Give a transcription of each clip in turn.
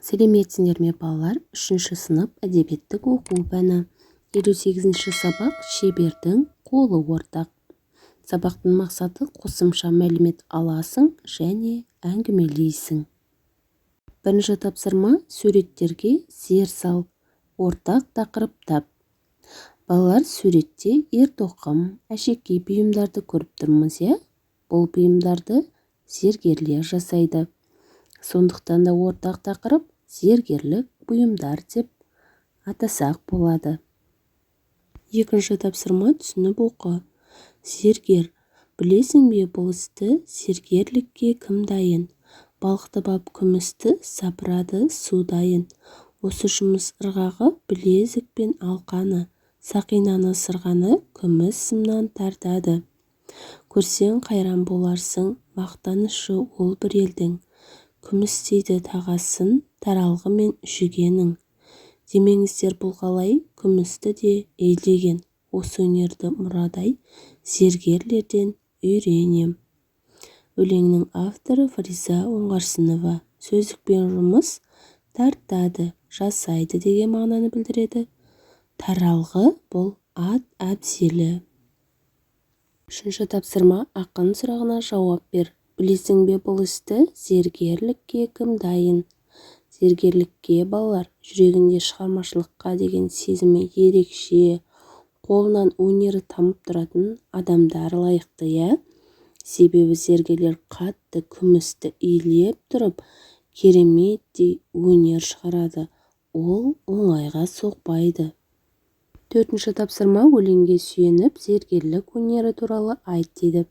Сәлеметсіңдер ме балалар? 3-ші сынып әдебиеттік оқу пәні. 58-ші сабақ шебердің қолы ортақ. Сабақтың мақсаты қосымша мәлімет аласың және әңгімелейсің. Бірінші тапсырма суреттерге зер сал. Ортақ тақырып тап. Балалар, суретте ер-тоқым, әшекей бұйымдарды көріп тұрмыз, иә? Бұл бұйымдарды зергерлер жасайды. Сондықтан да ортақ тақырып зергерлік бұйымдар деп атасақ болады. Екінші тапсырма түсініп оқы. Зергер, білесің бе бұл істі зергерлікке кім дайын? Балықты бап күмісті сапырады су дайын. Осы жұмыс ырғағы білезік пен алқаны, сақинаны сырғаны күміс сымнан тартады. Көрсең қайран боларсың, мақтанышы ол бір елдің. Күміс дейді тағасын, таралғы мен жүгенің. Демеңіздер бұл қалай, күмісті де ейлеген. Осы өнерді мұрадай, зергерлерден үйренем. Өлеңнің авторы Фариза Оңғарсынова. Сөздікпен жұмыс тартады, жасайды деген мағынаны білдіреді. Таралғы бұл ат әбзелі. Үшінші тапсырма ақын сұрағына жауап бер. Білесің бе бұл істі зергерлікке кім дайын? Зергерлікке балалар жүрегінде шығармашылыққа деген сезімі ерекше, қолынан өнері тамып тұратын адамдар лайықты, иә? Себебі зергерлер қатты күмісті илеп тұрып, кереметтей өнер шығарады. Ол оңайға соқпайды. Төртінші тапсырма өлеңге сүйеніп зергерлік өнері туралы айт дейді.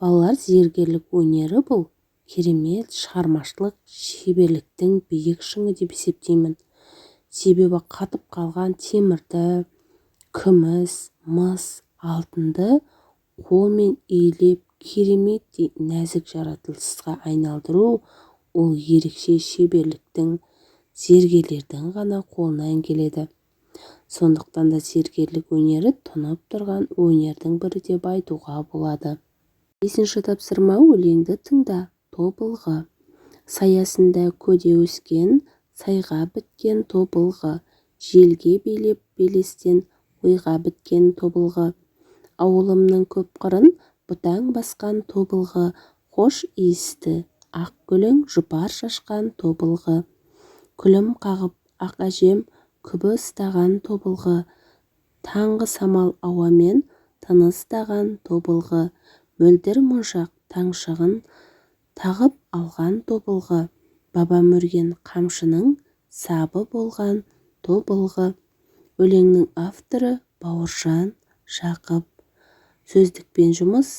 Балалар, зергерлік өнері бұл керемет шығармашылық шеберліктің биік шыңы деп есептеймін. Себебі қатып қалған темірді, күміс, мыс, алтынды қолмен илеп кереметтей нәзік жаратылысқа айналдыру ол ерекше шеберліктің зергерлердің ғана қолынан келеді. Сондықтан да зергерлік өнері тұнып тұрған өнердің бірі деп айтуға болады. Бесінші тапсырма өлеңді тыңда. Тобылғы. Саясында көде өскен, сайға біткен тобылғы. Желге билеп белестен ойға біткен тобылғы. Ауылымның көп қырын бұтаң басқан тобылғы. Хош иісті, ақ гүлің жұпар шашқан тобылғы. Күлім қағып ақ әжем күбі ұстаған тобылғы. Таңғы самал ауамен тыныстаған тобылғы. Мөлдір моншақ таңшығын тағып алған тобылғы. Бабам өрген қамшының сабы болған тобылғы. Өлеңнің авторы Бауыржан Жақып. Сөздікпен жұмыс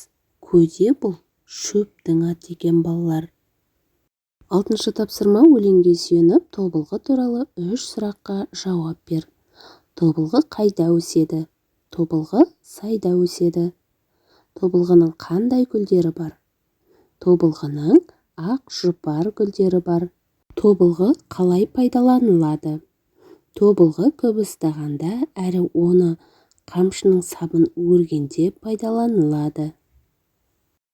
көде бұл шөптің аты екен балалар. Алтыншы тапсырма өлеңге сүйеніп тобылғы туралы 3 сұраққа жауап бер. Тобылғы қайда өседі? Тобылғы сайда өседі. Тобылғының қандай гүлдері бар? Тобылғының ақ жұпар гүлдері бар. Тобылғы қалай пайдаланылады? Тобылғы көп ұстағанда әрі оны қамшының сабын өргенде пайдаланылады.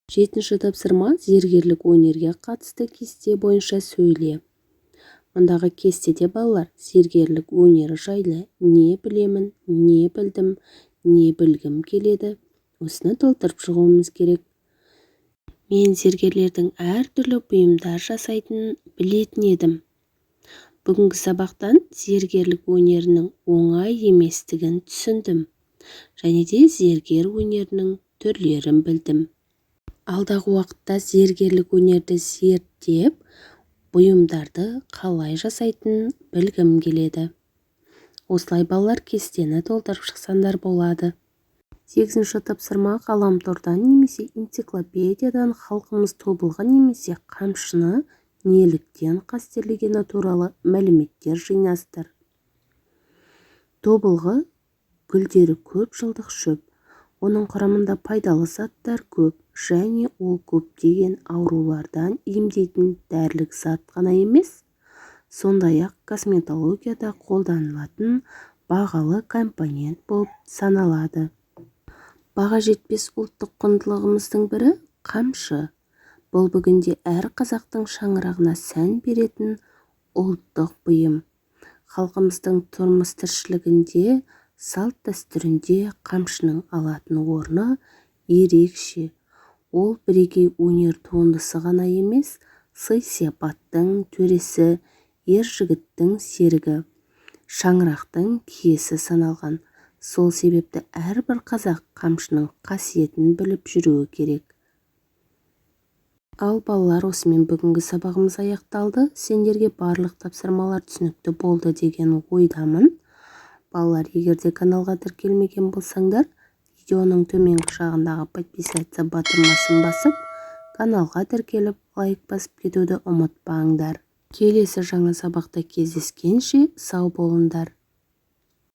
Жетінші тапсырма зергерлік өнерге қатысты кесте бойынша сөйле. Мұндағы кестеде балалар зергерлік өнері жайлы не білемін, не білдім, не білгім келеді. Осыны толтырып шығуымыз керек. Мен зергерлердің әртүрлі бұйымдар жасайтынын білетін едім. Бүгінгі сабақтан зергерлік өнерінің оңай еместігін түсіндім. Және де зергер өнерінің түрлерін білдім. Алдағы уақытта зергерлік өнерді зерттеп, бұйымдарды қалай жасайтынын білгім келеді. Осылай балалар кестені толтырып шықсаңдар болады. 8-ші тапсырма ғаламтордан немесе энциклопедиядан халқымыз тобылғы немесе қамшыны неліктен қастерлегені туралы мәліметтер жинастыр. Тобылғы гүлдері көп жылдық шөп. Оның құрамында пайдалы заттар көп және ол көптеген аурулардан емдейтін дәрілік зат қана емес, сондай-ақ косметологияда қолданылатын бағалы компонент болып саналады. Баға жетпес ұлттық құндылығымыздың бірі қамшы. Бұл бүгінде әр қазақтың шаңырағына сән беретін ұлттық бұйым. Халқымыздың тұрмыс-тіршілігінде, салт-дәстүрінде қамшының алатын орны ерекше. Ол бірегей өнер туындысы ғана емес, сый-сияпаттың төресі, ер-жігіттің серігі, шаңырақтың киесі саналған. Сол себепті әрбір қазақ қамшының қасиетін біліп жүруі керек. Ал балалар, осымен бүгінгі сабағымыз аяқталды. Сендерге барлық тапсырмалар түсінікті болды деген ойдамын. Балалар, егерде каналға тіркелмеген болсаңдар, видеоның төменгі жағындағы подписаться батырмасын басып, каналға тіркеліп, лайк басып кетуді ұмытпаңдар. Келесі жаңа сабақта кездескенше сау болыңдар.